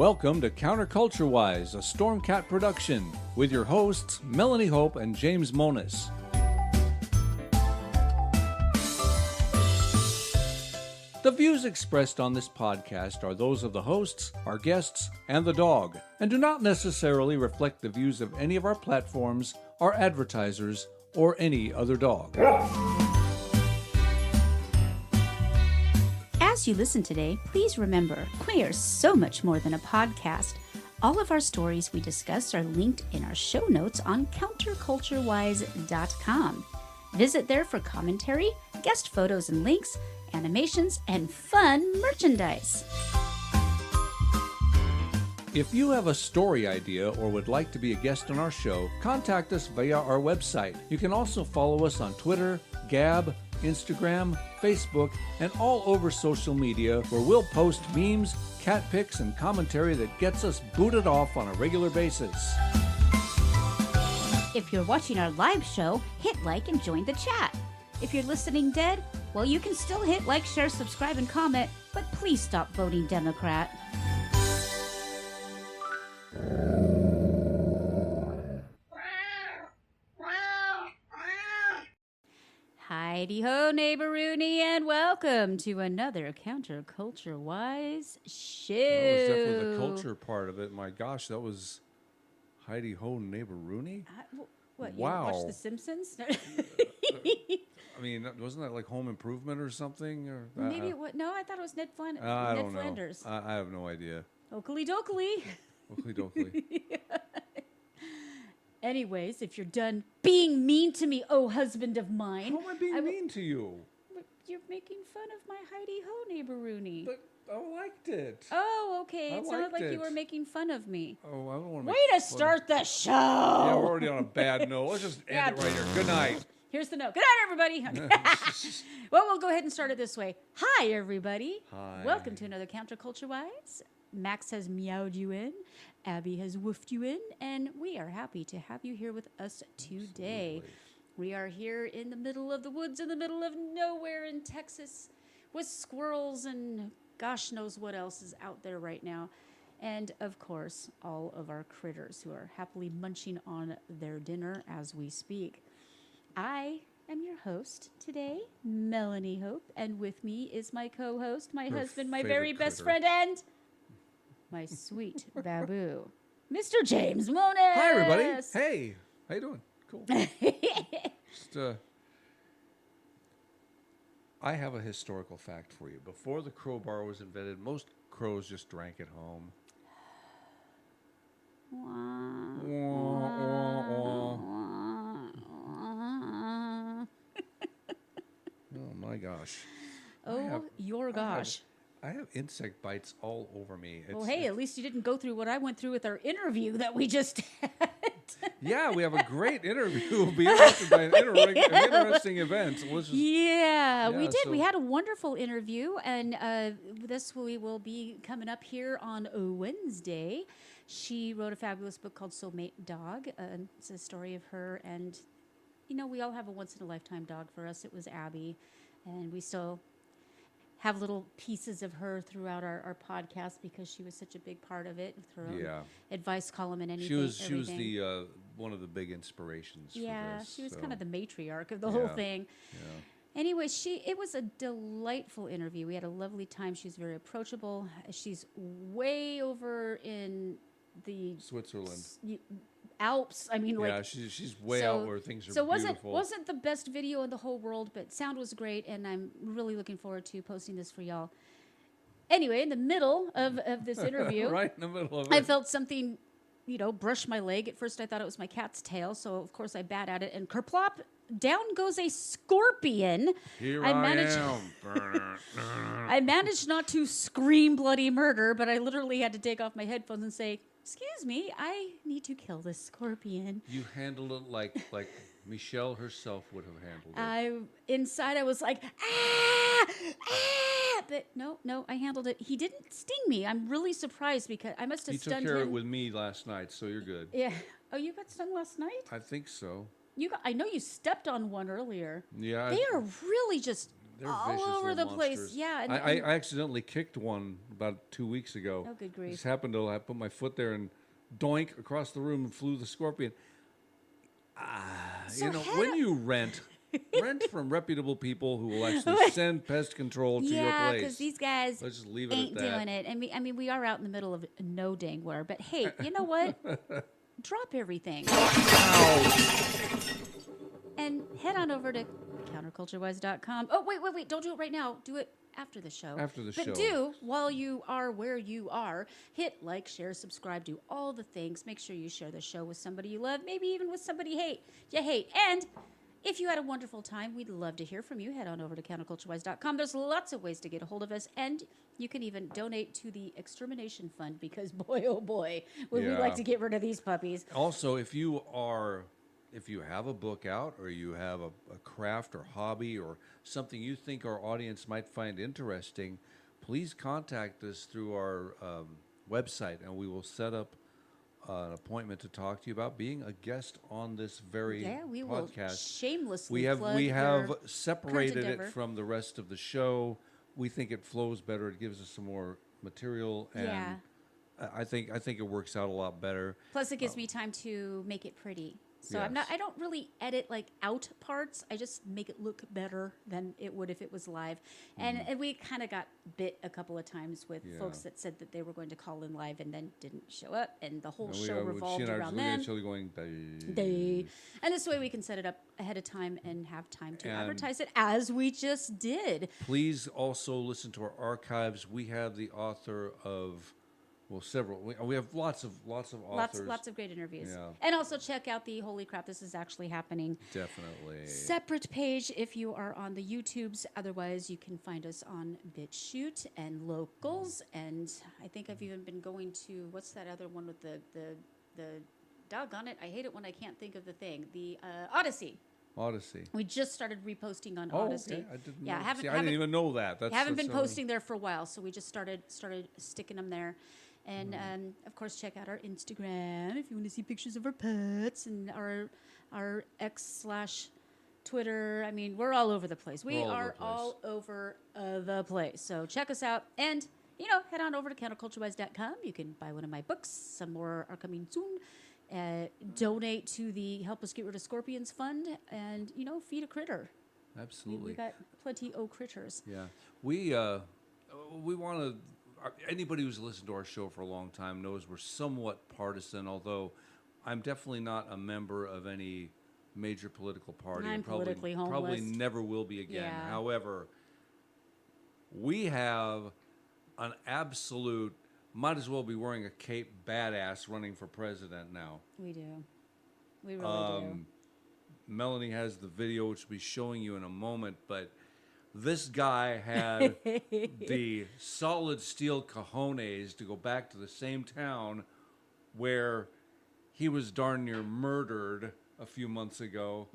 Welcome to CounterCultureWISE, a Stormcat production, with your hosts Melanie Hope and James Monis. The views expressed on this podcast are those of the hosts, our guests, and the dog, and do not necessarily reflect the views of any of our platforms, our advertisers, or any other dog. As you listen today, please remember, we are so much more than a podcast. All of our stories we discuss are linked in our show notes on CounterCultureWISE.com. Visit there for commentary, guest photos and links, animations, and fun merchandise. If you have a story idea or would like to be a guest on our show, contact us via our website. You can also follow us on Twitter, Gab, Instagram, Facebook, and all over social media where we'll post memes, cat pics, and commentary that gets us booted off on a regular basis. If you're watching our live show, hit like and join the chat. If you're listening dead, well, you can still hit like, share, subscribe, and comment, but please stop voting Democrat. Heidi-ho, neighboroonie, and welcome to another CounterCultureWISE show. That was definitely the culture part of it. My gosh, that was Heidi-ho, neighboroonie? What, wow. You watch The Simpsons? I mean, wasn't that like Home Improvement or something? Or Maybe what? No, I thought it was Ned Flanders. I don't Flanders. know. I have no idea. Oakley dokley. Oakley dokley. Yeah. Anyways, if you're done being mean to me, oh husband of mine. How am I being mean to you? You're making fun of my Heidi-ho, neighboroonie. But I liked it. Oh, okay. It sounded like it. you were making fun of me. Oh, I don't want to. Way to start the show. Yeah, we're already on a bad note. Let's just end it right here. Good night. Here's the note. Good night, everybody. Well, we'll go ahead and start it this way. Hi, everybody. Hi. Welcome to another CounterCultureWISE. Max has meowed you in. Abby has woofed you in. And we are happy to have you here with us today. Absolutely. We are here in the middle of the woods, in the middle of nowhere in Texas, with squirrels and gosh knows what else is out there right now. And, of course, all of our critters who are happily munching on their dinner as we speak. I am your host today, Melanie Hope, and with me is my co-host, my husband, my very best friend, and my sweet baboo, Mr. James Monis. Hi, everybody. Hey, how you doing? Cool. Just, I have a historical fact for you. Before the crowbar was invented, most crows just drank at home. Oh my gosh. Oh, your gosh. I have insect bites all over me. Well, hey, at least you didn't go through what I went through with our interview that we just had. Yeah, we have a great interview. We'll be interrupted by an interesting event. Yeah, we did. So we had a wonderful interview, and this will be coming up here on Wednesday. She wrote a fabulous book called Soulmate Dog. It's a story of her, and, you know, we all have a once-in-a-lifetime dog. For us, it was Abby, and we still have little pieces of her throughout our podcast because she was such a big part of it. With her own advice column and anything. She was the one of the big inspirations. Yeah, for this, she was so. kind of the matriarch of the whole thing. Yeah. Anyway, it was a delightful interview. We had a lovely time. She's very approachable. She's way over in the Switzerland. Alps. I mean, yeah, she's way out where things are beautiful. Wasn't the best video in the whole world, but sound was great, and I'm really looking forward to posting this for y'all. Anyway, in the middle of this interview, right in the middle of it, I felt something, brush my leg. At first, I thought it was my cat's tail, so of course I bat at it, and kerplop, down goes a scorpion. Here I am. I managed not to scream bloody murder, but I literally had to take off my headphones and say, "Excuse me, I need to kill this scorpion." You handled it like Michelle herself would have handled it. Inside I was like, ah! But no, I handled it. He didn't sting me. I'm really surprised because I must have stunned him. He took care of it with me last night, so you're good. Yeah. Oh, you got stung last night? I think so. I know you stepped on one earlier. Yeah. They are really just They're all vicious over the little place. monsters. Yeah. I accidentally kicked one about 2 weeks ago. Oh, good grief. Just happened to I put my foot there and doink across the room and flew the scorpion. So When you rent from reputable people who will actually send pest control to your yeah, place. because these guys Let's just leave it ain't at that. doing it. I mean, we are out in the middle of no dang where. But hey, you know what? Drop everything. And head on over to CounterCultureWISE.com. Oh, wait. Don't do it right now. Do it after the show. After the show. But do, while you are where you are, hit like, share, subscribe, do all the things. Make sure you share the show with somebody you love, maybe even with somebody you hate. And if you had a wonderful time, we'd love to hear from you. Head on over to CounterCultureWISE.com. There's lots of ways to get a hold of us, and you can even donate to the Extermination Fund because, boy, oh boy, would we like to get rid of these puppies. Also, if you have a book out or you have a craft or hobby or something you think our audience might find interesting, please contact us through our website, and we will set up an appointment to talk to you about being a guest on this very we podcast. Will shamelessly We have their separated current it from the rest of the show. We think it flows better. It gives us some more material, and I think it works out a lot better. Plus, it gives me time to make it pretty. So Yes. I don't really edit like out parts. I just make it look better than it would if it was live. And we kind of got bit a couple of times with folks that said that they were going to call in live and then didn't show up, and the whole show revolved around them. Going, And this way we can set it up ahead of time and have time to advertise it, as we just did. Please also listen to our archives. We have the author of several. We have lots of authors. Lots of great interviews. Yeah. And also check out the Holy Crap, This Is Actually Happening Definitely. separate page if you are on the YouTubes. Otherwise, you can find us on BitChute and Locals. And I think I've even been going to, what's that other one with the doggone it, I hate it when I can't think of the thing. The Odyssey. We just started reposting on Odyssey. Okay. I didn't know. I didn't even know that. Haven't been posting there for a while, so we just started sticking them there. And of course, check out our Instagram if you want to see pictures of our pets, and our X/Twitter. I mean, we're all over the place. We are all over the place. So check us out, and head on over to CounterCultureWISE.com. You can buy one of my books. Some more are coming soon. Donate to the Help Us Get Rid of Scorpions Fund, and feed a critter. Absolutely. We got plenty of critters. Yeah, we want to. Anybody who's listened to our show for a long time knows we're somewhat partisan, although I'm definitely not a member of any major political party. I'm politically homeless. Probably never will be again. Yeah. However, we have an absolute, might as well be wearing a cape badass running for president now. We do. We really do. Melanie has the video, which we'll be showing you in a moment, but this guy had the solid steel cojones to go back to the same town where he was darn near murdered a few months ago.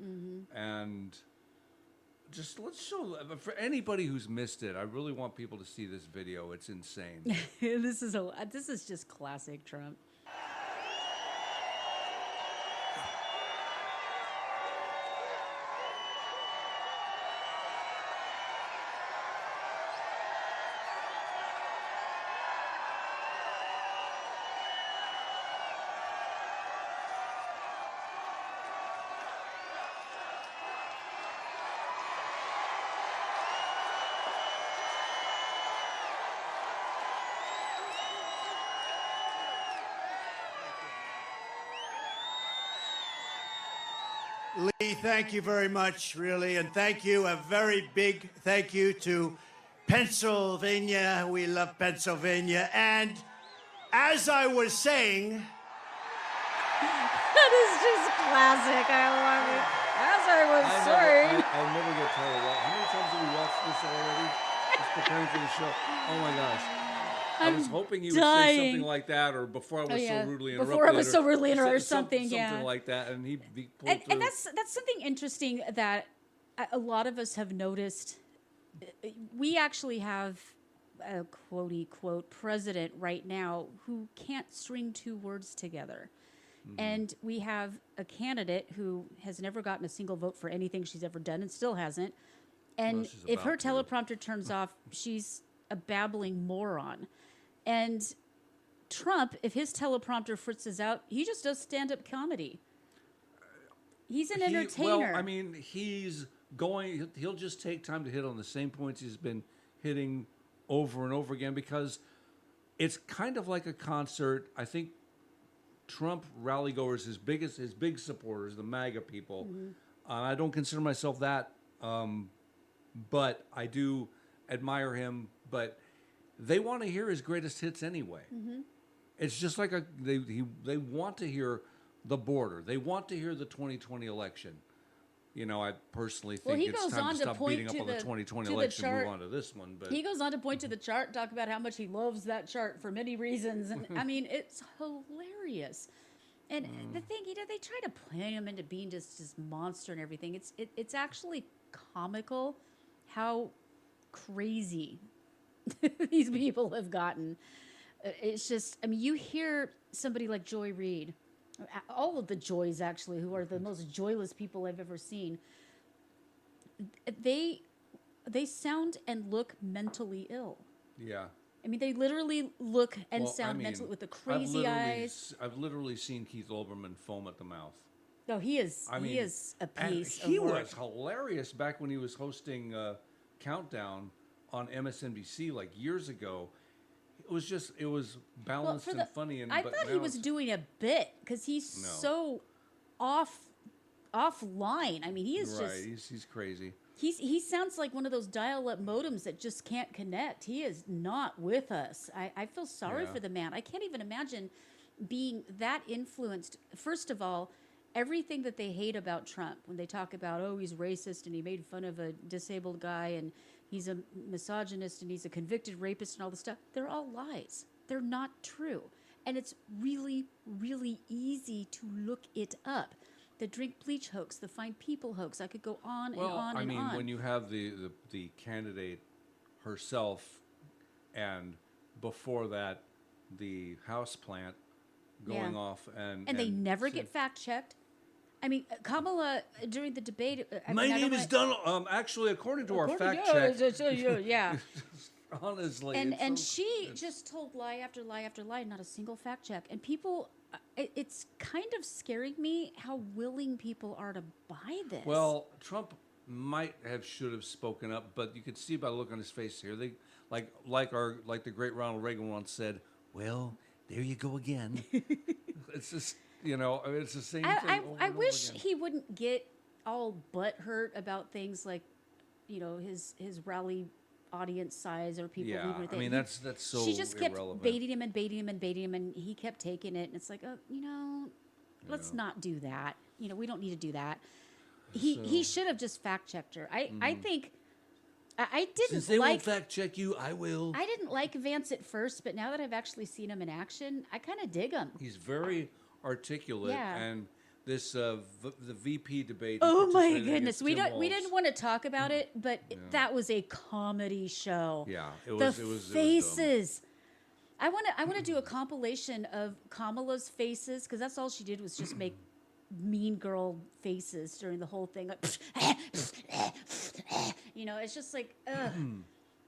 And just let's show, for anybody who's missed it, I really want people to see this video. It's insane. This is just classic Trump. Lee, thank you very much, really, and thank you, a very big thank you to Pennsylvania. We love Pennsylvania, and as I was saying... That is just classic. I love it. As I was saying... I'll never get tired of that. How many times have we watched this already? Just preparing for the show. Oh, my gosh. I was hoping you would say something like that, or before I was so rudely interrupted. Before I was so rudely interrupted, or something, something like that, and he pulled through. And that's something interesting that a lot of us have noticed. We actually have a quote president right now who can't string two words together. And we have a candidate who has never gotten a single vote for anything she's ever done and still hasn't. And she's if her about to. teleprompter turns off, she's a babbling moron. And Trump, if his teleprompter fritzes out, he just does stand-up comedy. He's an entertainer. Well, I mean, he'll just take time to hit on the same points he's been hitting over and over again, because it's kind of like a concert. I think Trump rally goers, his big supporters, the MAGA people. I don't consider myself that, but I do admire him. But they want to hear his greatest hits anyway. It's just like they want to hear the border. They want to hear the 2020 election. I personally think it's time to stop beating up on the 2020 election and move on to this one. But he goes on to point to the chart, talk about how much he loves that chart for many reasons. And I mean, it's hilarious. And the thing, they try to play him into being just this monster and everything. It's actually comical how crazy these people have gotten. It's just, I mean, you hear somebody like Joy Reid, all of the Joys actually, who are the most joyless people I've ever seen. They sound and look mentally ill. Yeah. I mean, they literally look and sound mentally, with the crazy eyes. I've literally seen Keith Olbermann foam at the mouth. No, he is a piece of work. He was hilarious back when he was hosting Countdown on MSNBC like years ago. It was balanced and funny. I thought he was doing a bit, because he's so offline. I mean, he is he's crazy. He sounds like one of those dial-up modems that just can't connect. He is not with us. I feel sorry for the man. I can't even imagine being that influenced. First of all, everything that they hate about Trump, when they talk about, oh, he's racist and he made fun of a disabled guy and he's a misogynist and he's a convicted rapist and all this stuff, they're all lies. They're not true. And it's really, really easy to look it up. The drink bleach hoax, the find people hoax. I could go on and on and on. Well, I mean, when you have the candidate herself, and before that, the house plant going off, and they never get fact checked. I mean, Kamala during the debate. My name is Donald. Actually, according to our fact check, yeah. Honestly, and she just told lie after lie after lie, not a single fact check. And people, it's kind of scaring me how willing people are to buy this. Well, Trump should have spoken up, but you could see by the look on his face here. They like the great Ronald Reagan once said, "Well, there you go again." It's just. It's the same thing. I wish he wouldn't get all butthurt about things like, his rally audience size or people. Yeah, I mean that's so. She just kept irrelevant. baiting him and baiting him and baiting him, and he kept taking it. And it's like, let's not do that. We don't need to do that. He should have just fact checked her. I think. I didn't. Since they won't fact check you, I will. I didn't like Vance at first, but now that I've actually seen him in action, I kind of dig him. He's very articulate, and this the VP debate. Oh my goodness, we didn't want to talk about it, but that was a comedy show. Yeah, it was. The faces. I want to do a compilation of Kamala's faces, because that's all she did was just make mean girl faces during the whole thing. Like, it's just like,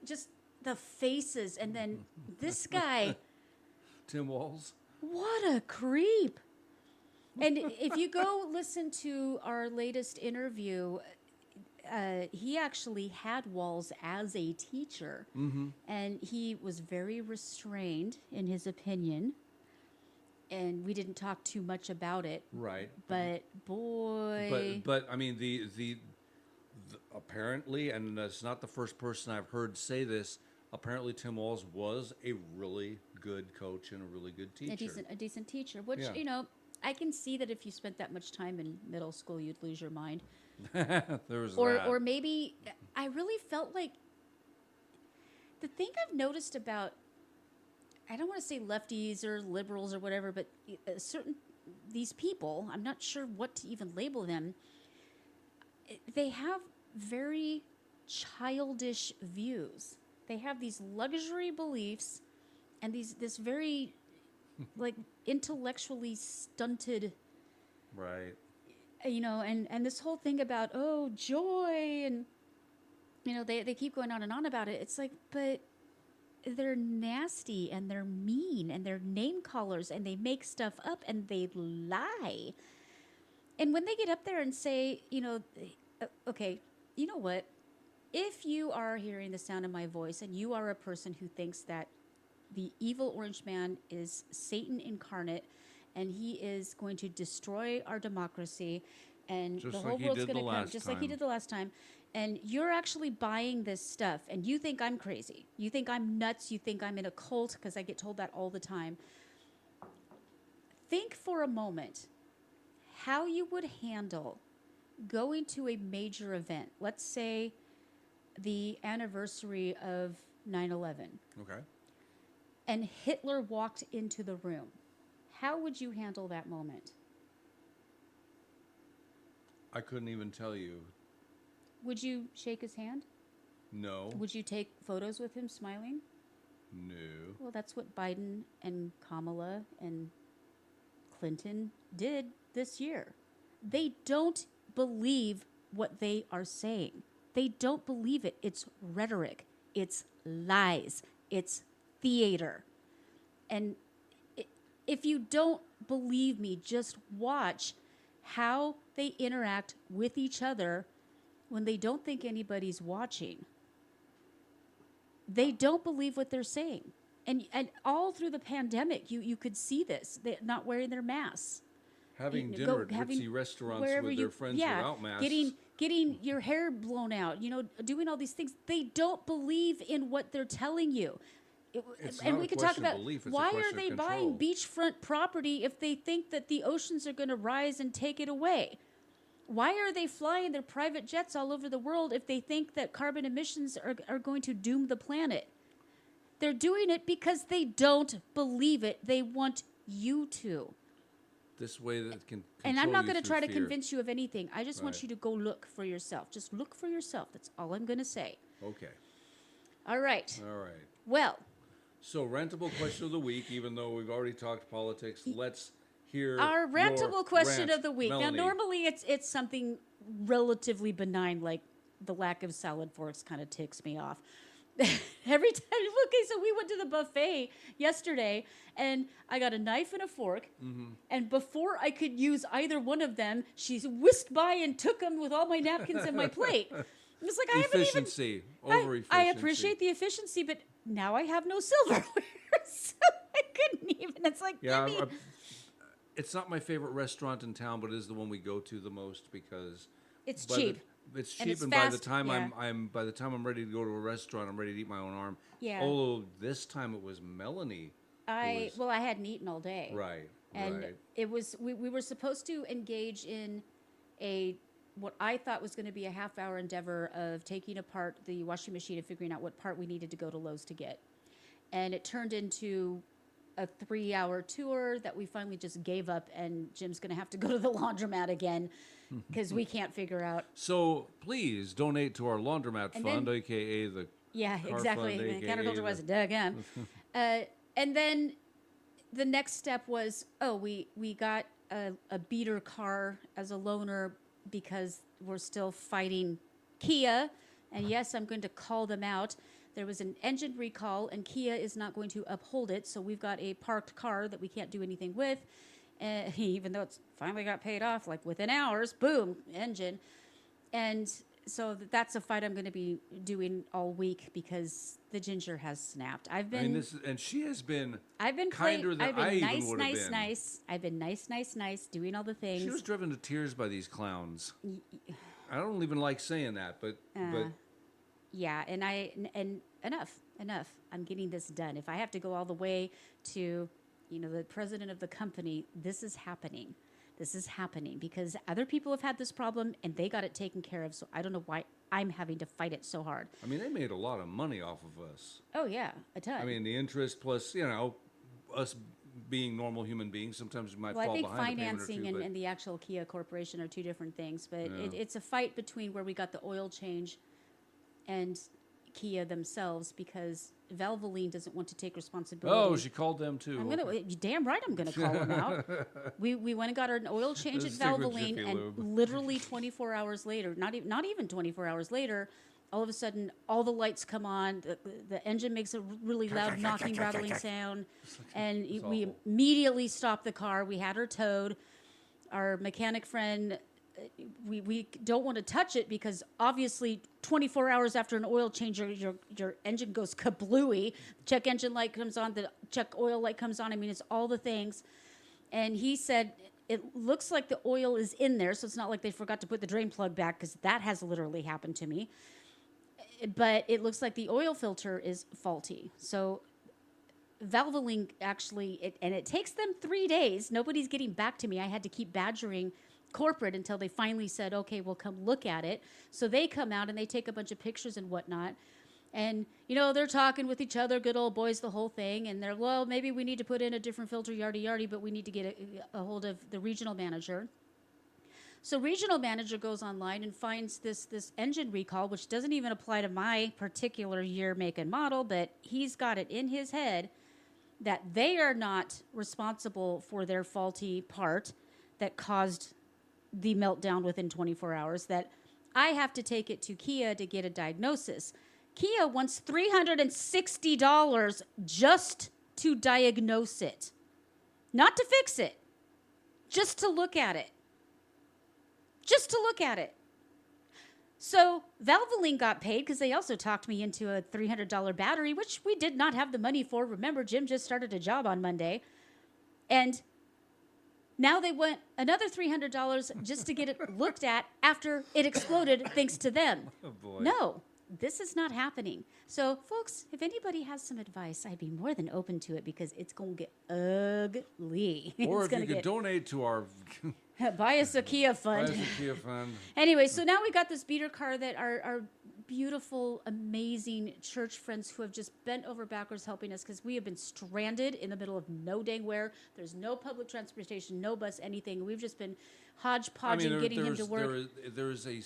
just the faces, and then this guy, Tim Walz. What a creep. And if you go listen to our latest interview, he actually had Walz as a teacher. And he was very restrained in his opinion. And we didn't talk too much about it. Right. But boy. But I mean, the apparently, and it's not the first person I've heard say this, apparently Tim Walz was a really good coach and a really good teacher. A decent teacher, which, I can see that if you spent that much time in middle school, you'd lose your mind. There was that. Or maybe, I really felt like, the thing I've noticed about, I don't want to say lefties or liberals or whatever, but these people, I'm not sure what to even label them, they have very childish views. They have these luxury beliefs and this very like intellectually stunted, right? And this whole thing about joy, and they keep going on and on about it. It's like, but they're nasty and they're mean and they're name callers and they make stuff up and they lie. And when they get up there and say, okay, you know what? If you are hearing the sound of my voice and you are a person who thinks that the evil orange man is Satan incarnate and he is going to destroy our democracy and Just the like whole he world's did going the to come, last just like he time. did the last time, and you're actually buying this stuff and you think I'm crazy, you think I'm nuts, you think I'm in a cult, because I get told that all the time. Think for a moment how you would handle going to a major event. Let's say the anniversary of 9/11. Okay. And Hitler walked into the room. How would you handle that moment? I couldn't even tell you. Would you shake his hand? No. Would you take photos with him smiling? No. Well, that's what Biden and Kamala and Clinton did this year. They don't believe what they are saying. They don't believe it. It's rhetoric. It's lies. It's theater. And if you don't believe me, just watch how they interact with each other when they don't think anybody's watching. They don't believe what they're saying. And all through the pandemic, you could see this. They're not wearing their masks. Having dinner at ritzy restaurants with their friends without masks. Getting your hair blown out, doing all these things. They don't believe in what they're telling you. It's And not we a could talk question of about belief, it's a why question are they of buying control. beachfront property if they think that the oceans are going to rise and take it away? Why are they flying their private jets all over the world if they think that carbon emissions are going to doom the planet? They're doing it because they don't believe it. They want you to. This way that can And I'm not going to try to convince you of anything. I just want Right. you to go look for yourself. Just look for yourself. That's all I'm going to say. Okay. All right. All right. Well, So, rantable question of the week, even though we've already talked politics, let's hear our your rantable question rant. of the week. Melanie. Now, normally it's something relatively benign, like the lack of salad forks kind of ticks me off. Every time, okay, so we went to the buffet yesterday, and I got a knife and a fork, and before I could use either one of them, she whisked by and took them with all my napkins and my plate. It was like, Efficiency. Over efficiency. I appreciate the efficiency, but now I have no silverware, so I couldn't even. It's like, Yeah, give me. it's not my favorite restaurant in town, but it is the one we go to the most because It's by cheap. It's And cheap, it's and by the fast, time yeah. by the time I'm ready to go to a restaurant, I'm ready to eat my own arm. Yeah. Although this time it was Melanie. I hadn't eaten all day. Right. And right. it was we were supposed to engage in what I thought was going to be a half-hour endeavor of taking apart the washing machine and figuring out what part we needed to go to Lowe's to get. And it turned into a 3-hour tour that we finally just gave up, and Jim's going to have to go to the laundromat again because we can't figure out. So please donate to our laundromat And fund, then- aka the Yeah, car exactly. fund, aka CounterCultureWISE, the- again. And then the next step was, we got a beater car as a loaner because we're still fighting Kia. And yes, I'm going to call them out. There was an engine recall, and Kia is not going to uphold it. So we've got a parked car that we can't do anything with. Even though it's finally got paid off, like within hours, boom, engine. And so that's a fight I'm going to be doing all week because the ginger has snapped. I've been she has been I've kinder than been I even nice, would have nice, been. nice. I've been nice, doing all the things. She was driven to tears by these clowns. I don't even like saying that, but Yeah, and enough. I'm getting this done. If I have to go all the way to, the president of the company, this is happening. This is happening because other people have had this problem and they got it taken care of. So I don't know why I'm having to fight it so hard. I mean, they made a lot of money off of us. Oh yeah, a ton. I mean, the interest plus, us being normal human beings, sometimes we might Well, fall I think behind a payment or financing two, but and the actual Kia Corporation are two different things, but Yeah. it's a fight between where we got the oil change and Kia themselves because Valvoline doesn't want to take responsibility. Oh, she called them too. Damn right I'm gonna call them out. We went and got an oil change at Stick with Valvoline, Jiffy and Lube. literally 24 hours later, not even 24 hours later, all of a sudden, all the lights come on. The engine makes a really loud knocking, rattling sound. And we immediately stopped the car. We had her towed. Our mechanic friend, we don't want to touch it because obviously 24 hours after an oil change, your engine goes kablooey. Check engine light comes on. The check oil light comes on. I mean, it's all the things. And he said, it looks like the oil is in there, so it's not like they forgot to put the drain plug back, because that has literally happened to me. But it looks like the oil filter is faulty. So Valvoline actually, and it takes them 3 days. Nobody's getting back to me. I had to keep badgering corporate until they finally said, okay, we'll come look at it. So they come out and they take a bunch of pictures and whatnot. And, they're talking with each other, good old boys, the whole thing. And they're, well, maybe we need to put in a different filter, yardy, but we need to get a hold of the regional manager. So regional manager goes online and finds this engine recall, which doesn't even apply to my particular year, make, and model, but he's got it in his head that they are not responsible for their faulty part that caused the meltdown within 24 hours, that I have to take it to Kia to get a diagnosis. Kia wants $360 just to diagnose it. Not to fix it. Just to look at it. Just to look at it. So Valvoline got paid because they also talked me into a $300 battery, which we did not have the money for. Remember, Jim just started a job on Monday. And now they want another $300 just to get it looked at after it exploded, thanks to them. Oh, boy. No. This is not happening. So, folks, if anybody has some advice, I'd be more than open to it, because it's going to get ugly. Or if you could donate to our... Buy us a Kia fund. Buy us a Kia fund. Anyway, so now we got this beater car that our beautiful, amazing church friends who have just bent over backwards helping us, because we have been stranded in the middle of no dang where. There's no public transportation, no bus, anything. We've just been hodgepodging getting him to work. There's a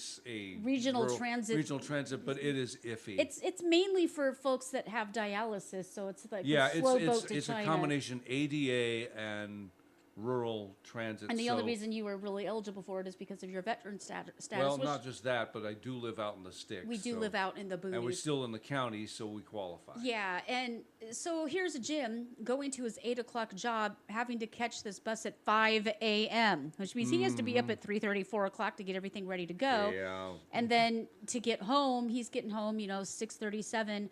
regional transit, but it is iffy. It's mainly for folks that have dialysis, so it's like it's a combination ADA and rural transit. And the only reason you were really eligible for it is because of your veteran status. Well, not just that, but I do live out in the sticks. We do live out in the boonies. And we're still in the county, so we qualify. Yeah, and so here's Jim going to his 8 o'clock job, having to catch this bus at 5 a.m., which means he has to be up at 3:30, 4 o'clock to get everything ready to go. Yeah. And then to get home, he's getting home, 6:37.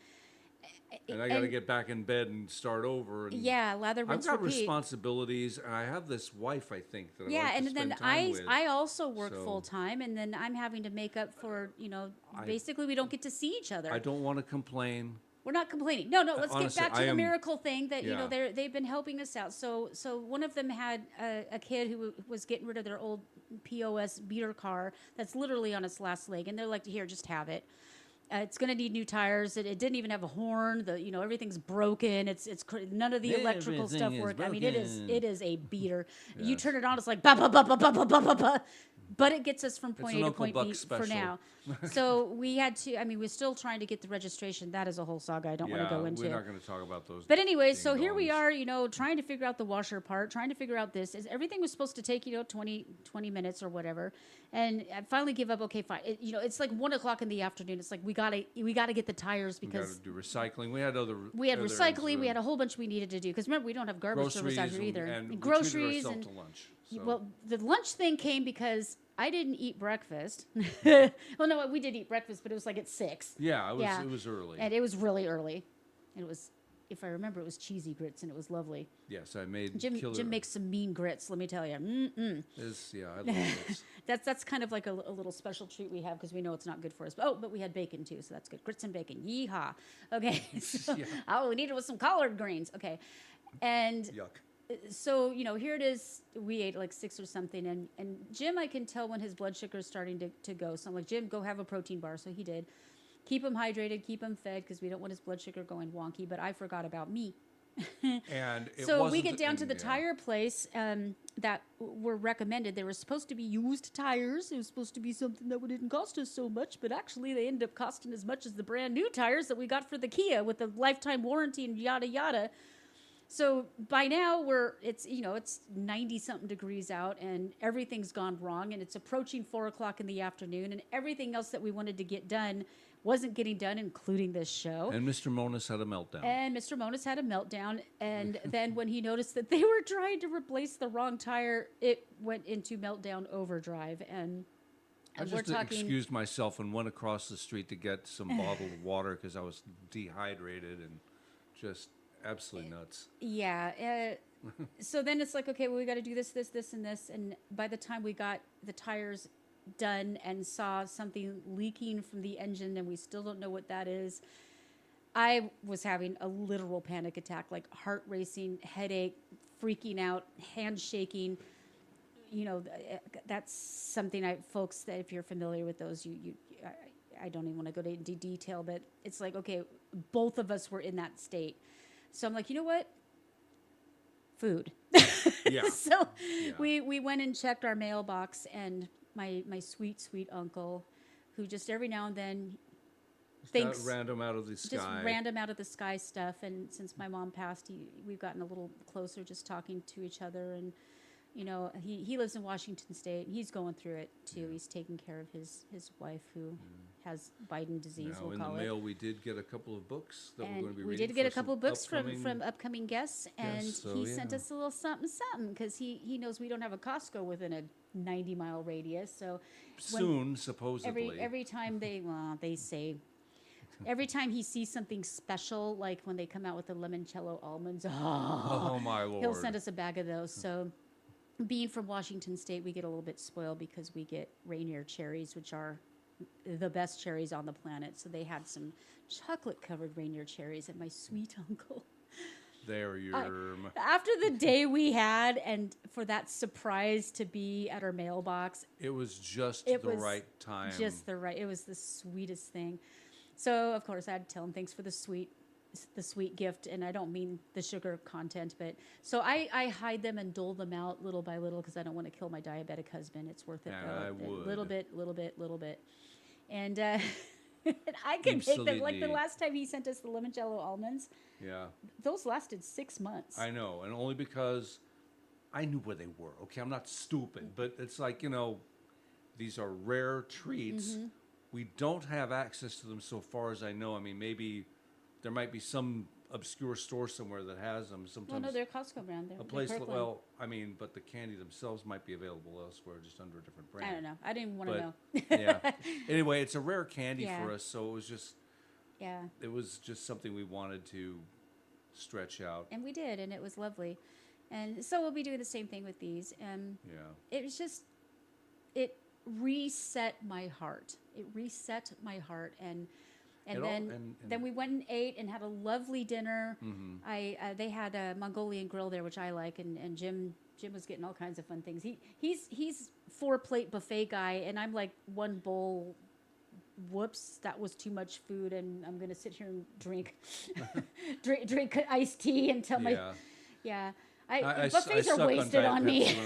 And I got to get back in bed and start over. And lather, rinse, I've got repeat. Responsibilities, and I have this wife, I think, that I like to spend time and with. then I also work full time, and then I'm having to make up for, basically we don't get to see each other. I don't want to complain. We're not complaining. No, let's Honestly, get back to the miracle thing that, Yeah. they've been helping us out. So one of them had a kid who was getting rid of their old POS beater car that's literally on its last leg, and they're like, here, just have it. It's going to need new tires. It didn't even have a horn. Everything's broken. It's none of the electrical stuff works. I mean, it is a beater. Yes. You turn it on, it's like ba ba ba ba ba ba ba ba ba. But it gets us from point A to point B for now. So we had to, we're still trying to get the registration. That is a whole saga I don't want to go into. We're not going to talk about those. But anyway, so here we are, trying to figure out the washer part, trying to figure out this. Everything was supposed to take, 20 minutes or whatever. And I finally give up, okay, fine. It's like 1 o'clock in the afternoon. It's like, we gotta get the tires because... We got to do recycling. We had recycling. We had a whole bunch we needed to do. Because remember, we don't have garbage service out here either. And groceries. We treated ourselves to lunch. So. Well, the lunch thing came because I didn't eat breakfast. Well, no, we did eat breakfast, but it was like at 6. Yeah, it was early. And it was really early. It was, if I remember, it was cheesy grits, and it was lovely. Yes, I made Jim makes some mean grits, let me tell you. I love grits. That's kind of like a little special treat we have because we know it's not good for us. But we had bacon too, so that's good. Grits and bacon. Yeehaw. Okay. So, all we needed was some collard greens. Okay. And... Yuck. So, here it is. We ate like 6 or something. And Jim, I can tell when his blood sugar is starting to go. So I'm like, Jim, go have a protein bar. So he did. Keep him hydrated, keep him fed, because we don't want his blood sugar going wonky. But I forgot about me. And so we get down to the tire place that were recommended. They were supposed to be used tires. It was supposed to be something that didn't cost us so much. But actually, they ended up costing as much as the brand new tires that we got for the Kia with the lifetime warranty and yada, yada. So by now it's 90 something degrees out and everything's gone wrong and it's approaching 4 o'clock in the afternoon and everything else that we wanted to get done wasn't getting done, including this show. And Mr. Monas had a meltdown. And Mr. Monas had a meltdown. And then when he noticed that they were trying to replace the wrong tire, it went into meltdown overdrive. And I we're just talking. excused myself and went across the street to get some bottled water because I was dehydrated and just absolutely nuts. Yeah. So then it's like, okay, well, we got to do this, this, this, and this. And by the time we got the tires done and saw something leaking from the engine, and we still don't know what that is, I was having a literal panic attack, like heart racing, headache, freaking out, hand shaking. You know, that's something folks, that if you're familiar with those, I don't even want to go into detail, but it's like, okay, both of us were in that state. So I'm like, you know what? Food. Yeah. So we went and checked our mailbox, and my sweet uncle, who just every now and then thinks random out of the sky. Just random out of the sky stuff. And since my mom passed, we've gotten a little closer, just talking to each other. And you know, he lives in Washington State, and he's going through it too. He's taking care of his wife, who has Biden disease. Now, we'll in call the it. mail, we did get a couple of books that we're going to be we reading. did get a for some couple of books upcoming- from upcoming guests, and so, he sent us a little something because he knows we don't have a Costco within a 90-mile radius. So soon, supposedly. every time they say. Every time he sees something special, like when they come out with the limoncello almonds, Oh my Lord! he'll send us a bag of those. So, being from Washington State, we get a little bit spoiled because we get Rainier cherries, which are the best cherries on the planet. So they had some chocolate-covered Rainier cherries, and my sweet uncle. There, After the day we had, and for that surprise to be at our mailbox, it was just the right time. It was the sweetest thing. So of course I had to tell him thanks for the sweet gift, and I don't mean the sugar content, but so I hide them and dole them out little by little because I don't want to kill my diabetic husband. It's worth it. And I would. Little bit, and I can make them like the last time he sent us the limoncello almonds. Yeah, those lasted 6 months. I know, and only because I knew where they were. Okay, I'm not stupid, but it's like, you know, these are rare treats. Mm-hmm. We don't have access to them so far as I know. I mean, maybe there might be some obscure store somewhere that has them. Sometimes. Oh, no, they're Costco brand. A place, well, I mean, but the candy themselves might be available elsewhere, just under a different brand. I don't know. I didn't want to know. Yeah. Anyway, it's a rare candy for us, so it was just. Yeah. It was just something we wanted to stretch out. And we did, and it was lovely. And so we'll be doing the same thing with these. It was just, it reset my heart. And then we went and ate and had a lovely dinner. Mm-hmm. They had a Mongolian grill there, which I like, and Jim was getting all kinds of fun things. He's 4-plate buffet guy, and I'm like 1 bowl. Whoops, that was too much food, and I'm gonna sit here and drink iced tea until buffets are wasted on me.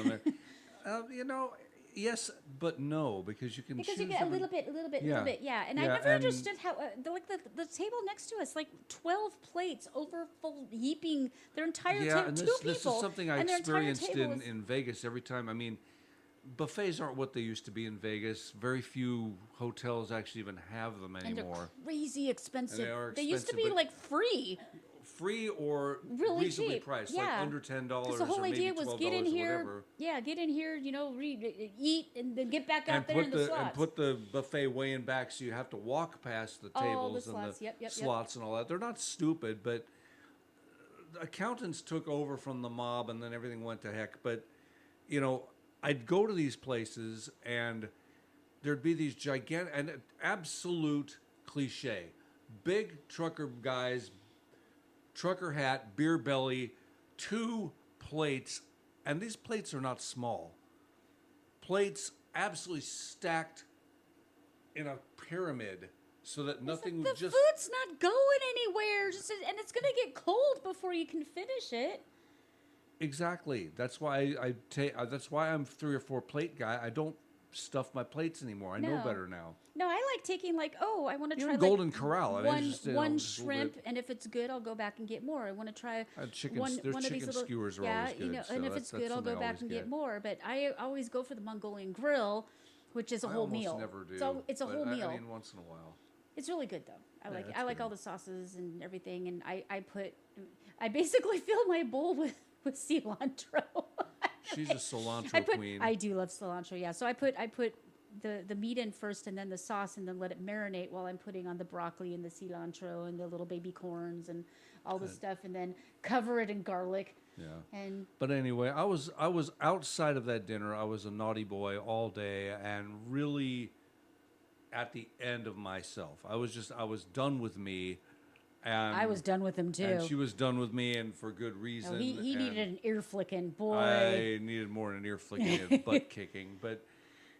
You know. Yes, but no, because you can you get a little bit, yeah. And I never understood how, the table next to us, like 12 plates over full, heaping their entire table. Yeah, and this is something I experienced in Vegas every time. I mean, buffets aren't what they used to be in Vegas. Very few hotels actually even have them anymore. And they're crazy expensive. And they are expensive. They used to be like free or really reasonably cheap. priced, yeah. like under $10 the whole or maybe idea was $12 get in here, whatever. Yeah, get in here, you know, eat, and then get back out there in the slots. And put the buffet way in back, so you have to walk past the tables and the slots and all that. They're not stupid, but accountants took over from the mob, and then everything went to heck. But, you know, I'd go to these places, and there'd be these gigantic, and absolute cliche, big trucker guys, trucker hat, beer belly, 2 plates, and these plates are not small. Plates absolutely stacked in a pyramid so that nothing would just... The food's not going anywhere, and it's going to get cold before you can finish it. Exactly. That's why that's why I'm 3 or 4 plate guy. I don't stuff my plates anymore. I know better now. No, I like taking I want to try Golden Corral. One shrimp, and if it's good, I'll go back and get more. I want to try one of these little skewers are always good. You know, and if it's good, I'll go back and get more. But I always go for the Mongolian grill, which is a whole meal. I almost never do. It's a whole meal. I mean, once in a while. It's really good though. I Yeah, like that's I like good. all the sauces and everything, and I basically fill my bowl with cilantro. She's a cilantro I put queen. I do love cilantro, yeah. So I put the meat in first and then the sauce and then let it marinate while I'm putting on the broccoli and the cilantro and the little baby corns and all the stuff, and then cover it in garlic. Yeah. And But anyway, I was outside of that dinner. I was a naughty boy all day and really at the end of myself. I was done with me, and I was done with him too. And she was done with me, and for good reason. Oh, he and needed an ear flicking, boy. I needed more than an ear flicking and butt kicking. But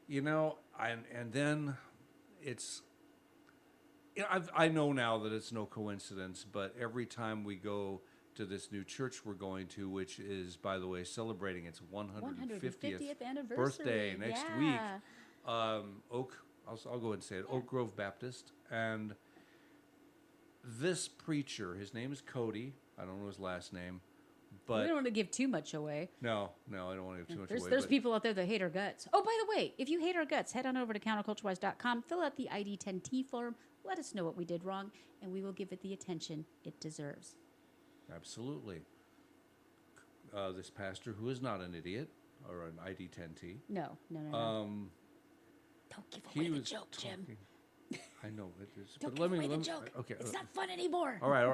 and then it's. I know now that it's no coincidence, but every time we go to this new church we're going to, which is, by the way, celebrating its 150th anniversary. birthday next week, Yeah. I'll go ahead and say it, Oak Grove Baptist, and this preacher, his name is Cody. I don't know his last name, but We don't want to give too much away. no, I don't want to give too much away. There's but people out there that hate our guts. Oh, by the way, if you hate our guts, head on over to CounterCultureWISE.com, fill out the ID10T form, let us know what we did wrong, and we will give it the attention it deserves. Absolutely. This pastor, who is not an idiot or an ID10T, No. Don't give he away the was joke, Jim. talking. I know it is, Don't but give let me. away the joke. Okay. It's not fun anymore. All right.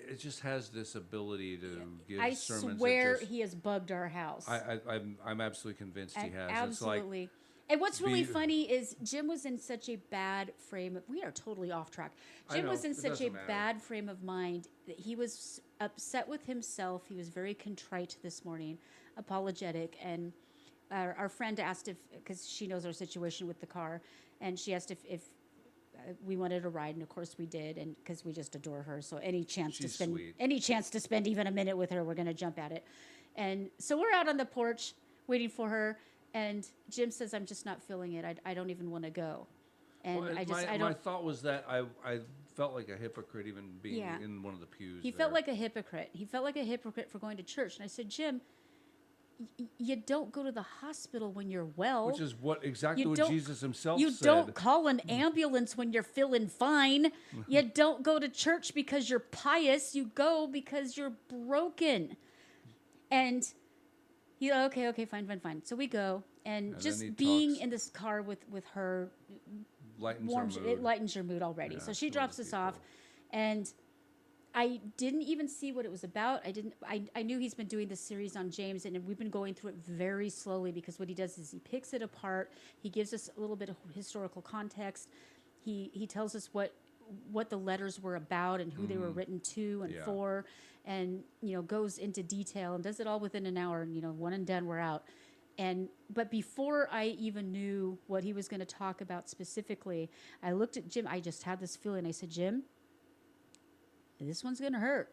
It just has this ability to give I sermons. swear that just, he has bugged our house. I'm absolutely convinced he has. Absolutely. It's And what's really Be- funny is Jim was in such a bad frame of, we are totally off track. I Jim know, was in it such a doesn't matter. bad frame of mind that he was upset with himself. He was very contrite this morning, apologetic. And our friend asked if, because she knows our situation with the car, and she asked if we wanted a ride, and of course we did, and because we just adore her. So any chance She's to sweet. spend even a minute with her, we're going to jump at it. And so we're out on the porch waiting for her. And Jim says, "I'm just not feeling it. I don't even want to go." And well, I my don't. thought was that I felt like a hypocrite even being Yeah. in one of the pews. He there. felt like a hypocrite. He felt like a hypocrite for going to church. And I said, Jim, you don't go to the hospital when you're well. Which is exactly You what don't- Jesus himself You said. don't call an ambulance when you're feeling fine. You don't go to church because you're pious. You go because you're broken. And he's like, okay, fine. So we go, and then just he being talks. in this car with her Lightens our mood. it lightens your mood already. Yeah, So she to other drops us people. off, and I didn't even see what it was about. I knew he's been doing this series on James, and we've been going through it very slowly, because what he does is he picks it apart. He gives us a little bit of historical context. He tells us what the letters were about and who they were written to and Yeah. for, and goes into detail and does it all within an hour. And one and done, we're out. But before I even knew what he was going to talk about specifically, I looked at Jim. I just had this feeling. I said, Jim, this one's going to hurt.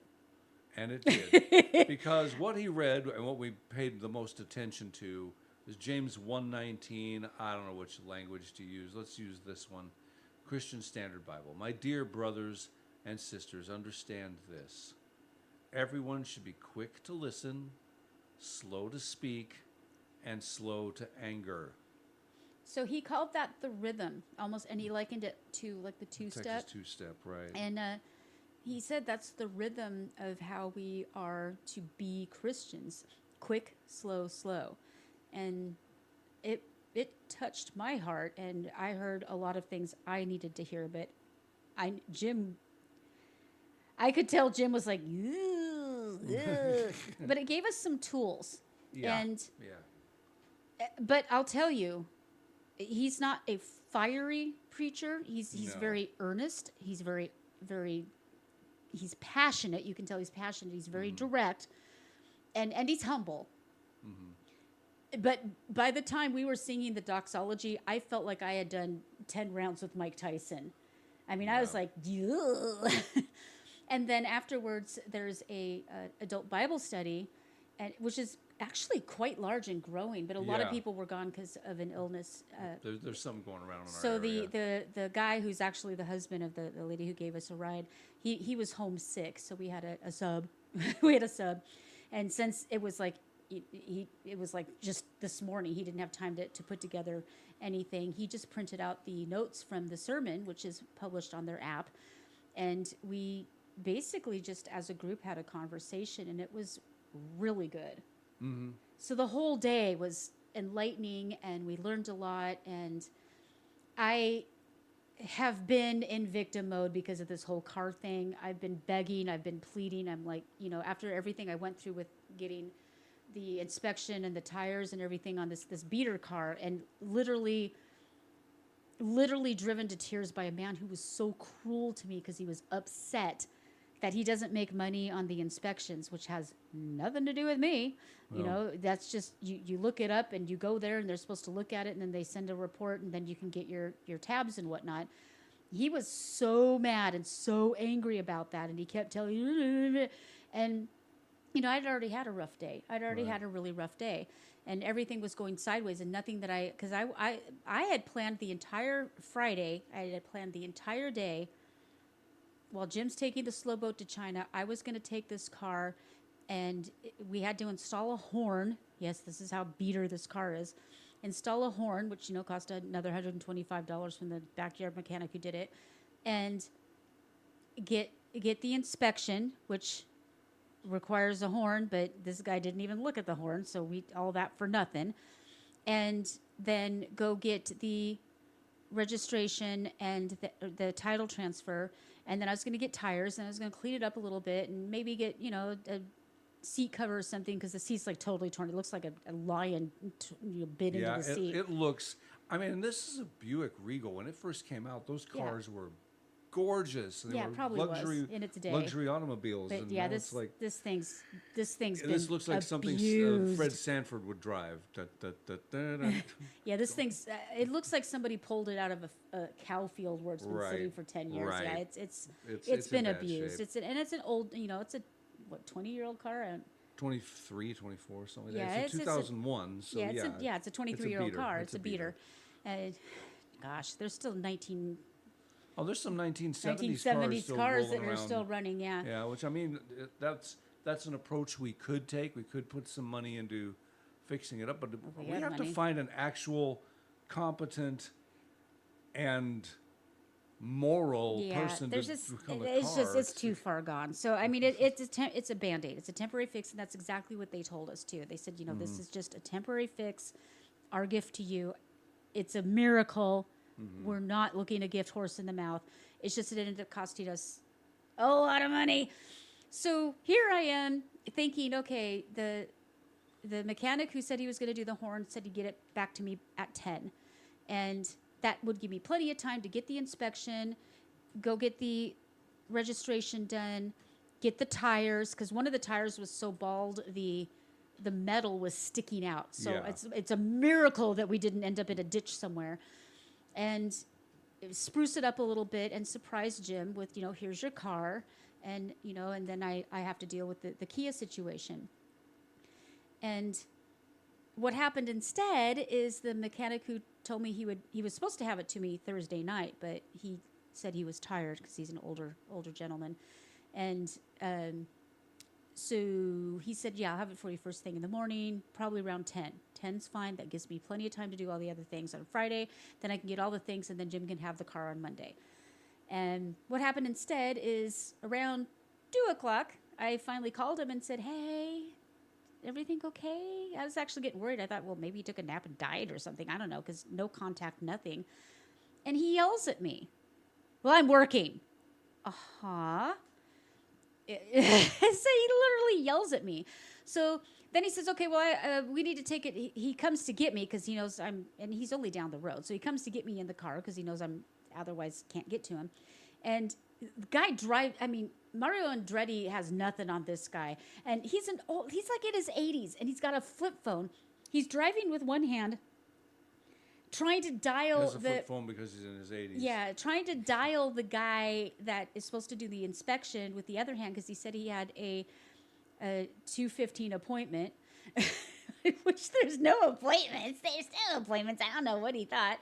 And it did. Because what he read and what we paid the most attention to was James 1:19. I don't know which language to use. Let's use this one. Christian Standard Bible. My dear brothers and sisters, understand this. Everyone should be quick to listen, slow to speak, and slow to anger. So he called that the rhythm almost, and he likened it to like the two-step. Texas two-step, right. And he said that's the rhythm of how we are to be Christians. Quick, slow. And it touched my heart, and I heard a lot of things I needed to hear, but I could tell Jim was like, ugh. But it gave us some tools. Yeah. But I'll tell you, he's not a fiery preacher. He's No. very earnest. He's very, very, he's passionate. You can tell he's passionate. He's very direct, and he's humble. But by the time we were singing the doxology, I felt like I had done 10 rounds with Mike Tyson. I mean, I was like, ugh. And then afterwards, there's a adult Bible study, which is actually quite large and growing, but a lot of Yeah. people were gone because of an illness. There's something going around in So our area. the guy who's actually the husband of the lady who gave us a ride, he was homesick, so we had a sub. We had a sub. And since it was like it was like just this morning. He didn't have time to put together anything. He just printed out the notes from the sermon, which is published on their app. And we basically just as a group had a conversation, and it was really good. Mm-hmm. So the whole day was enlightening, and we learned a lot. And I have been in victim mode because of this whole car thing. I've been begging, I've been pleading. I'm like, after everything I went through with getting the inspection and the tires and everything on this beater car, and literally driven to tears by a man who was so cruel to me because he was upset that he doesn't make money on the inspections, which has nothing to do with me. That's just, you look it up and you go there and they're supposed to look at it, and then they send a report, and then you can get your tabs and whatnot. He was so mad and so angry about that, and he kept telling you, and I'd already had a rough day. I'd already had a really rough day, and everything was going sideways, and nothing that because I had planned the entire Friday, I had planned the entire day. While Jim's taking the slow boat to China, I was going to take this car, and we had to install a horn. Yes, this is how beater this car is. Install a horn, which, cost another $125 from the backyard mechanic who did it, and get the inspection, which requires a horn, but this guy didn't even look at the horn, so all that for nothing. And then go get the registration and the title transfer, and then I was going to get tires, and I was going to clean it up a little bit, and maybe get a seat cover or something, because the seat's like totally torn. It looks like a lion bit into the seat. It looks. I mean, this is a Buick Regal. When it first came out, those cars were gorgeous. They were probably luxury, was in its day. luxury automobiles. But and this thing's this looks like something Fred Sanford would drive. Yeah, this thing's. It looks like somebody pulled it out of a cow field where it's been sitting for 10 years. Right. Yeah, it's been abused. It's an old. It's a 20-year-old car. 23, 24, something like yeah, that. It's a 2001. It's a 23-year-old car. It's a beater. Gosh, there's still 19. Oh, there's some 1970s cars that are still running, yeah. Yeah, which, I mean, that's an approach we could take. We could put some money into fixing it up, but we have to find an actual competent and moral person to become a car. It's too far gone. So, I mean, it's a Band-Aid. It's a temporary fix, and that's exactly what they told us, too. They said, this is just a temporary fix, our gift to you. It's a miracle. We're not looking a gift horse in the mouth. It's just that it ended up costing us a lot of money. So here I am thinking, okay, the mechanic who said he was going to do the horn said he'd get it back to me at 10. And that would give me plenty of time to get the inspection, go get the registration done, get the tires, because one of the tires was so bald, the metal was sticking out. So it's a miracle that we didn't end up in a ditch somewhere. And spruce it up a little bit and surprise Jim with, here's your car. And, and then I have to deal with the Kia situation. And what happened instead is the mechanic who told me he was supposed to have it to me Thursday night, but he said he was tired because he's an older gentleman. And so he said, I'll have it for you first thing in the morning, probably around 10. 10's fine. That gives me plenty of time to do all the other things on Friday. Then I can get all the things, and then Jim can have the car on Monday. And what happened instead is around 2 o'clock, I finally called him and said, hey, everything okay? I was actually getting worried. I thought, well, maybe he took a nap and died or something. I don't know, because no contact, nothing. And he yells at me. Well, I'm working. Uh-huh. So he literally yells at me. So then he says, okay, well, we need to take it. He comes to get me because he knows and he's only down the road. So he comes to get me in the car because he knows I'm otherwise can't get to him. And the guy Mario Andretti has nothing on this guy. And he's like in his 80s, and he's got a flip phone. He's driving with one hand, trying to dial he has a flip phone because he's in his 80s. Yeah, trying to dial the guy that is supposed to do the inspection with the other hand, because he said he had a 2:15 appointment, which there's no appointments. There's no appointments. I don't know what he thought.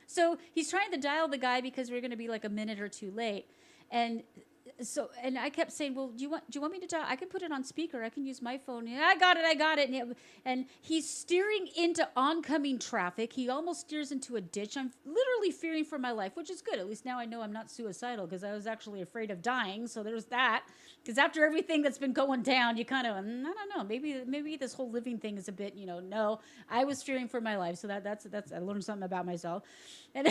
So he's trying to dial the guy because we're going to be like a minute or two late. And and I kept saying, well, do you want me to talk? I can put it on speaker. I can use my phone. And I got it. And he's steering into oncoming traffic. He almost steers into a ditch. I'm literally fearing for my life, which is good. At least now I know I'm not suicidal, because I was actually afraid of dying. So there's that. Because after everything that's been going down, you kind of, I don't know, maybe this whole living thing is a bit, no, I was fearing for my life. So that's I learned something about myself. And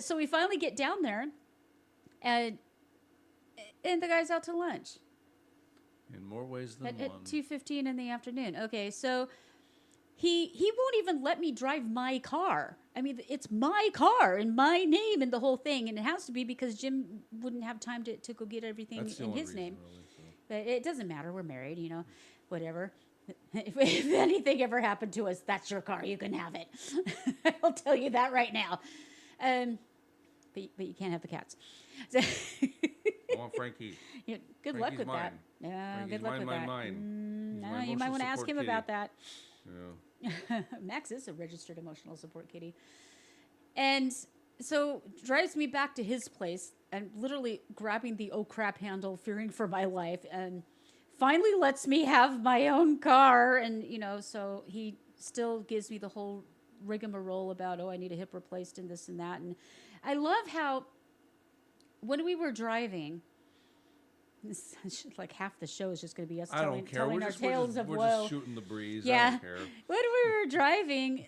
so we finally get down there, and the guy's out to lunch. In more ways than one. At 2:15 in the afternoon. Okay, so he won't even let me drive my car. I mean, it's my car in my name and the whole thing, and it has to be because Jim wouldn't have time to go get everything in his name. Really, so. But it doesn't matter. We're married, whatever. If anything ever happened to us, that's your car. You can have it. I'll tell you that right now. But you can't have the cats. So I want Frankie. Good Frankie's luck with mine. that. Yeah, Frankie's good luck with that. mine. No, you might want to ask him about that. Yeah. Max is a registered emotional support kitty. And so drives me back to his place, and literally grabbing the oh crap handle, fearing for my life, and finally lets me have my own car. And, so he still gives me the whole rigmarole about, I need a hip replaced and this and that. And I love how when we were driving, like half the show is just going to be us telling our tales of woe. We're just shooting the breeze. Yeah. I don't care. When we were driving,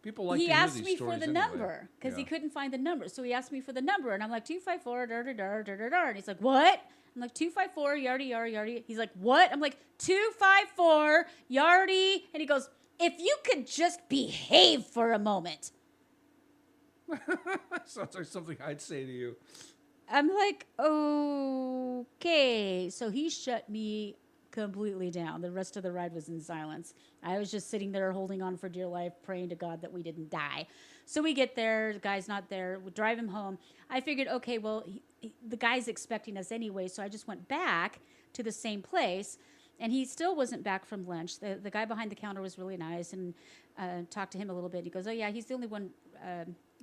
People like he to hear asked these me for stories the anyway. number because he couldn't find the number. So he asked me for the number, and I'm like, 254, and he's like, what? I'm like, 254, yardy. He's like, what? I'm like, 254, yardy. And he goes, if you could just behave for a moment. Sounds like something I'd say to you. I'm like, okay. So he shut me completely down. The rest of the ride was in silence. I was just sitting there holding on for dear life, praying to God that we didn't die. So we get there. The guy's not there. We drive him home. I figured, okay, well, the guy's expecting us anyway. So I just went back to the same place. And he still wasn't back from lunch. The guy behind the counter was really nice, and talked to him a little bit. He goes, oh, yeah, he's the only one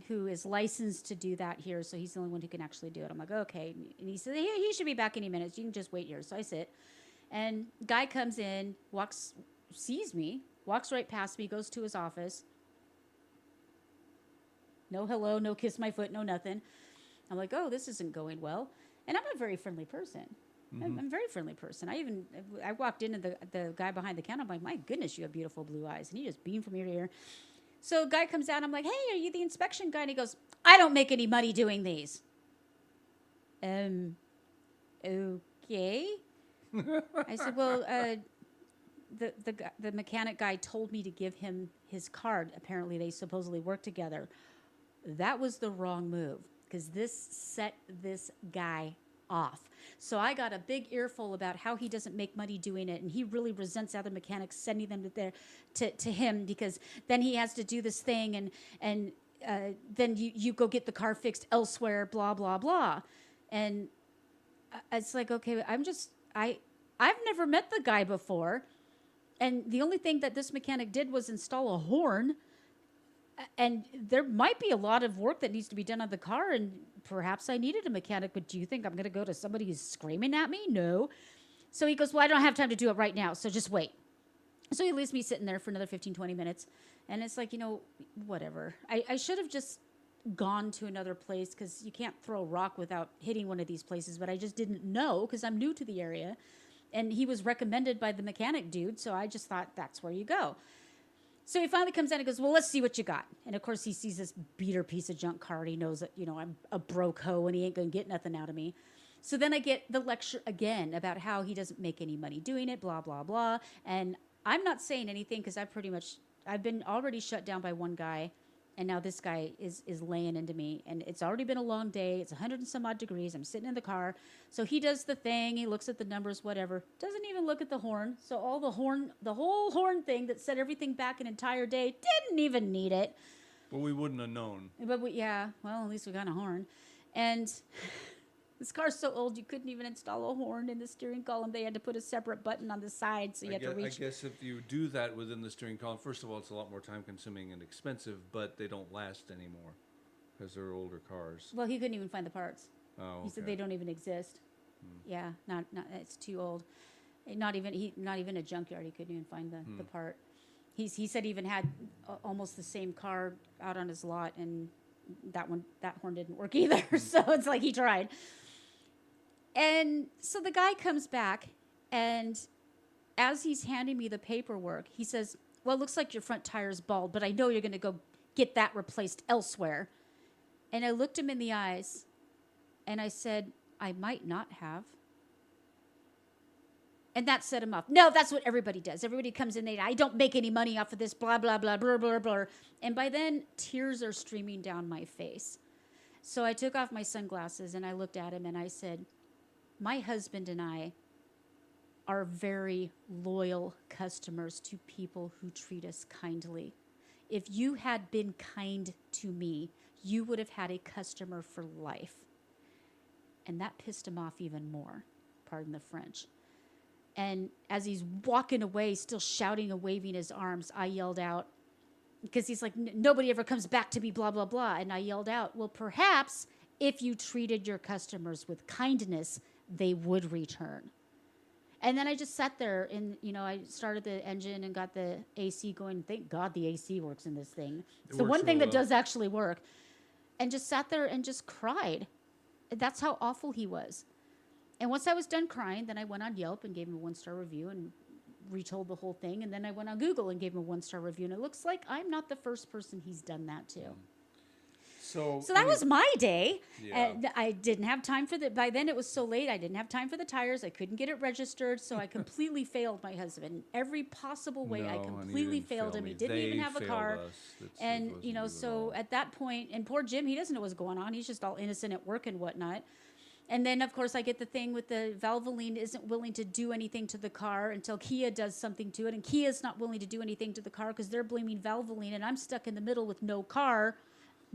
who is licensed to do that here, so he's the only one who can actually do it. I'm like, okay. And he said, he should be back any minute. You can just wait here. So I sit. And guy comes in, sees me, walks right past me, goes to his office. No hello, no kiss my foot, no nothing. I'm like, oh, this isn't going well. And I'm a very friendly person. I'm a very friendly person. I walked in, and the guy behind the counter, I'm like, my goodness, you have beautiful blue eyes. And he just beamed from ear to ear. So guy comes out, I'm like, hey, are you the inspection guy? And he goes, I don't make any money doing these. Okay. I said, well, the mechanic guy told me to give him his card. Apparently they supposedly work together. That was the wrong move, because this set this guy off. So I got a big earful about how he doesn't make money doing it, and he really resents other mechanics sending them to him, because then he has to do this thing, and then you go get the car fixed elsewhere, blah blah blah. And it's like, okay, I've never met the guy before, and the only thing that this mechanic did was install a horn. And there might be a lot of work that needs to be done on the car, and perhaps I needed a mechanic, but do you think I'm going to go to somebody who's screaming at me? No. So he goes, well, I don't have time to do it right now, so just wait. So he leaves me sitting there for another 15, 20 minutes, and it's like, whatever. I should have just gone to another place, because you can't throw a rock without hitting one of these places, but I just didn't know, because I'm new to the area, and he was recommended by the mechanic dude, so I just thought that's where you go. So he finally comes in and goes, well, let's see what you got. And, of course, he sees this beater piece of junk car, and he knows that, I'm a broke hoe, and he ain't going to get nothing out of me. So then I get the lecture again about how he doesn't make any money doing it, blah, blah, blah. And I'm not saying anything, because I've been already shut down by one guy, and now this guy is laying into me. And it's already been a long day. It's 100 and some odd degrees. I'm sitting in the car. So he does the thing. He looks at the numbers, whatever. Doesn't even look at the horn. So the whole horn thing that set everything back an entire day, didn't even need it. Well, we wouldn't have known. But at least we got a horn. And this car's so old, you couldn't even install a horn in the steering column. They had to put a separate button on the side, so you had to reach. I guess if you do that within the steering column, first of all, it's a lot more time-consuming and expensive, but they don't last anymore because they're older cars. Well, he couldn't even find the parts. Oh, He said okay. they don't even exist. Yeah, not it's too old. Not even a junkyard. He couldn't even find the part. He said he even had almost the same car out on his lot, and that horn didn't work either. So it's like he tried. And so the guy comes back, and as he's handing me the paperwork, he says, "Well, it looks like your front tire's bald, but I know you're going to go get that replaced elsewhere." And I looked him in the eyes, and I said, "I might not have." And that set him off. No, that's what everybody does. Everybody comes in, I don't make any money off of this, blah, blah, blah, blah, blah, blah. And by then, tears are streaming down my face. So I took off my sunglasses, and I looked at him, and I said, "My husband and I are very loyal customers to people who treat us kindly. If you had been kind to me, you would have had a customer for life." And that pissed him off even more, pardon the French. And as he's walking away, still shouting and waving his arms, I yelled out, because he's like, "Nobody ever comes back to me, blah, blah, blah." And I yelled out, "Well, perhaps if you treated your customers with kindness, they would return." And then I just sat there and, I started the engine and got the AC going. Thank God the AC works in this thing. It's the one thing that does actually work. And just sat there and just cried. That's how awful he was. And once I was done crying, then I went on Yelp and gave him a 1-star review and retold the whole thing. And then I went on Google and gave him a 1-star review. And it looks like I'm not the first person he's done that to. So that was my day. Yeah. I didn't have time for by then it was so late, I didn't have time for the tires. I couldn't get it registered. So I completely failed my husband. In every possible way, I completely failed him. He didn't even have a car. And, so at that point, and poor Jim, he doesn't know what's going on. He's just all innocent at work and whatnot. And then, of course, I get the thing with the Valvoline isn't willing to do anything to the car until Kia does something to it. And Kia's not willing to do anything to the car because they're blaming Valvoline. And I'm stuck in the middle with no car,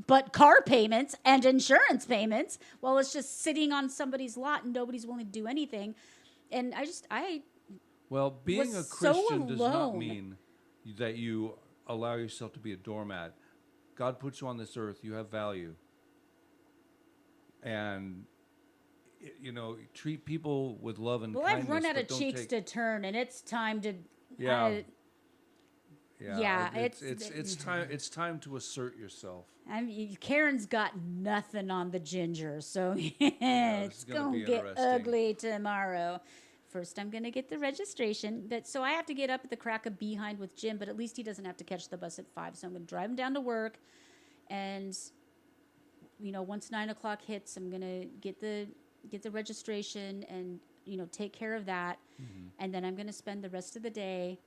but car payments and insurance payments. Well, it's just sitting on somebody's lot and nobody's willing to do anything. And Well, being a was Christian so does not alone. mean that you allow yourself to be a doormat. God puts you on this earth. You have value. And treat people with love and kindness. I've run out of cheeks to turn, and it's time to. Yeah. Yeah, it's time to assert yourself. Karen's got nothing on the ginger, so it's gonna get ugly tomorrow. First, I'm gonna get the registration, so I have to get up at the crack of behind with Jim, but at least he doesn't have to catch the bus at 5. So I'm gonna drive him down to work, and once 9 o'clock hits, I'm gonna get the registration and take care of that, and then I'm going to spend the rest of the day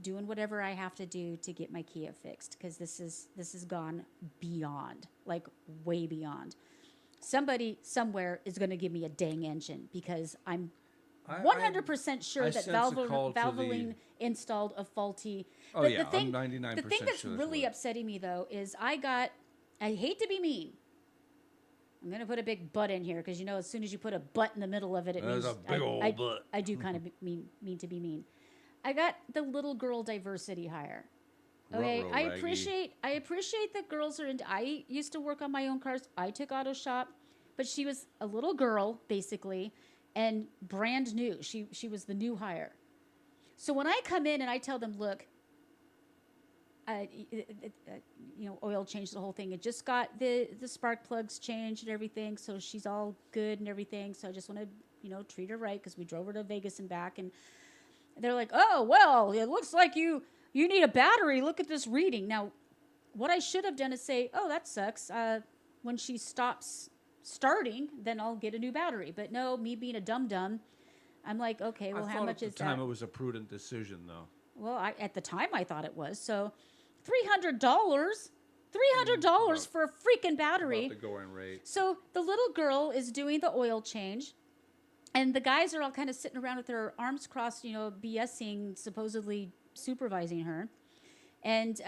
doing whatever I have to do to get my Kia fixed, because this has gone beyond, like way beyond. Somebody somewhere is going to give me a dang engine, because I'm 100% sure that Valvoline installed a faulty. Oh, yeah, I'm 99% sure. The thing that's really upsetting me, though, is I hate to be mean. I'm going to put a big butt in here because, as soon as you put a butt in the middle of it, it means a big old butt. I do kind of mean to be mean. I got the little girl diversity hire. Okay, I appreciate that girls are into. I used to work on my own cars. I took auto shop, but she was a little girl basically, and brand new. She was the new hire. So when I come in and I tell them, look, oil changed the whole thing. It just got the spark plugs changed and everything, so she's all good and everything. So I just want to, treat her right, because we drove her to Vegas and back. And they're like, "Oh, well, it looks like you need a battery. Look at this reading." Now, what I should have done is say, "Oh, that sucks. When she stops starting, then I'll get a new battery." But no, me being a dum-dum, I'm like, okay, well, how much is that? At the time, it was a prudent decision, though. Well, at the time, I thought it was. So $300 for a freaking battery. About the going rate. So the little girl is doing the oil change, and the guys are all kind of sitting around with their arms crossed, BSing, supposedly supervising her. And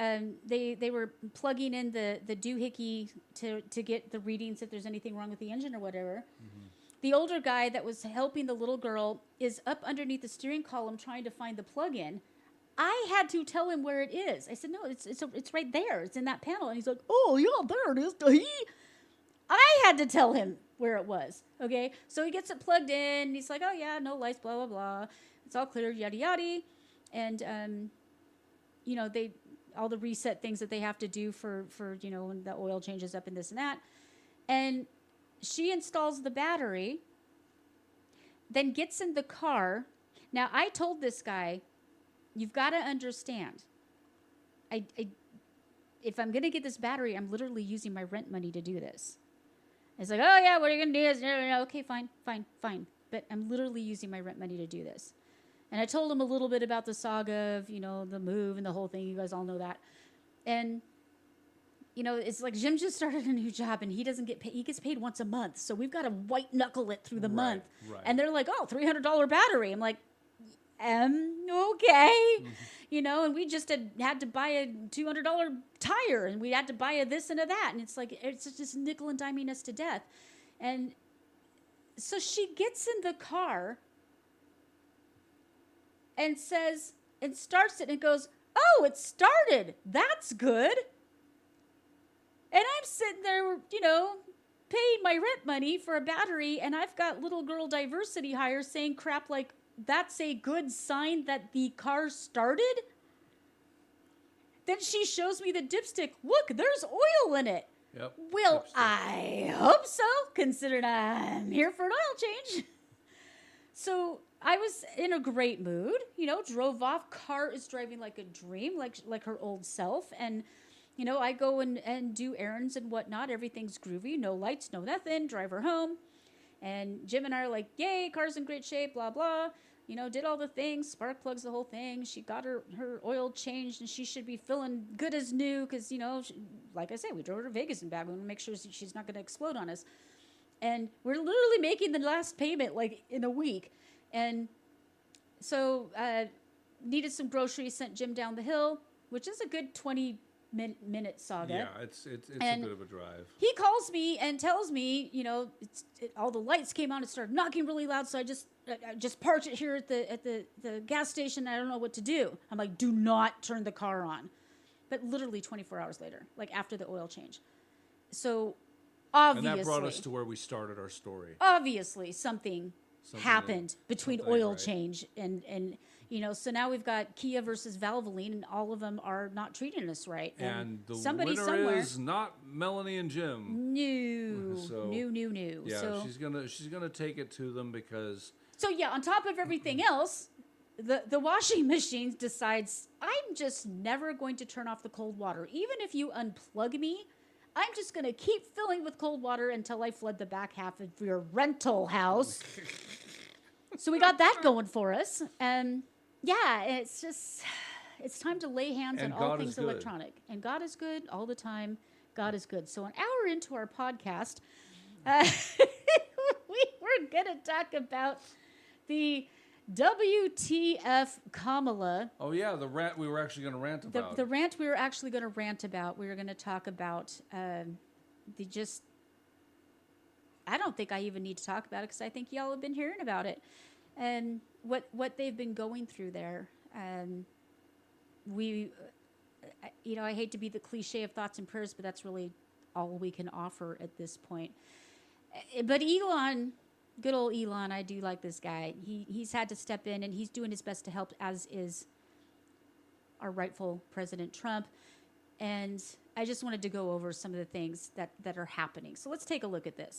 they were plugging in the doohickey to get the readings if there's anything wrong with the engine or whatever. Mm-hmm. The older guy that was helping the little girl is up underneath the steering column trying to find the plug-in. I had to tell him where it is. I said, "No, it's right there. It's in that panel." And he's like, "Oh, yeah, there it is." I had to tell him where it was. Okay, so he gets it plugged in. And he's like, oh yeah, no lights, blah blah blah. It's all clear, yada yada. And they all the reset things that they have to do for when the oil changes up and this and that. And she installs the battery, then gets in the car. Now, I told this guy, you've got to understand, if I'm going to get this battery, I'm literally using my rent money to do this. It's like, oh, yeah, what are you going to do? Okay, fine. But I'm literally using my rent money to do this. And I told him a little bit about the saga of, the move and the whole thing. You guys all know that. And, it's like Jim just started a new job and he doesn't get paid. He gets paid once a month. So we've got to white knuckle it through the month. Right. And they're like, oh, $300 battery. I'm like, okay. And we just had to buy a $200 tire and we had to buy a this and a that. And it's like, it's just nickel and diming us to death. And so she gets in the car and says, and starts it and goes, oh, it started. That's good. And I'm sitting there, paying my rent money for a battery, and I've got little girl diversity hires saying crap like, that's a good sign that the car started? Then she shows me the dipstick. Look, there's oil in it. Yep. Well, Dipstick. I hope so, considering I'm here for an oil change. So I was in a great mood, drove off. Car is driving like a dream, like her old self. And, I go and do errands and whatnot. Everything's groovy, no lights, no nothing. Drive her home. And Jim and I are like, yay, car's in great shape, blah, blah. Did all the things, spark plugs the whole thing. She got her oil changed and she should be feeling good as new because, like I said, we drove her to Vegas and back. We want to make sure she's not going to explode on us. And we're literally making the last payment like in a week. And so needed some groceries, sent Jim down the hill, which is a good 20-minute saga. Yeah, it's a bit of a drive. He calls me and tells me, all the lights came on. It started knocking really loud, so I just parked it here at the gas station. I don't know what to do. I'm like, do not turn the car on. But literally 24 hours later, like after the oil change. So obviously, and that brought us to where we started our story. Obviously, something happened between oil change and so now we've got Kia versus Valvoline, and all of them are not treating us right. And the winner is not Melanie and Jim. No. So, no. Yeah, so, she's gonna take it to them because. So yeah, on top of everything else, the washing machine decides I'm just never going to turn off the cold water, even if you unplug me. I'm just going to keep filling with cold water until I flood the back half of your rental house. So we got that going for us. And yeah, it's time to lay hands on all things electronic. And God is good all the time. God is good. So an hour into our podcast, we were going to talk about the WTF Kamala. Oh, yeah, the rant we were actually going to rant about. The rant we were actually going to rant about. We were going to talk about I don't think I even need to talk about it because I think y'all have been hearing about it. And what they've been going through there. I hate to be the cliche of thoughts and prayers, but that's really all we can offer at this point. But Elon... Good old Elon, I do like this guy. He's had to step in, and he's doing his best to help, as is our rightful President Trump. And I just wanted to go over some of the things that are happening. So let's take a look at this.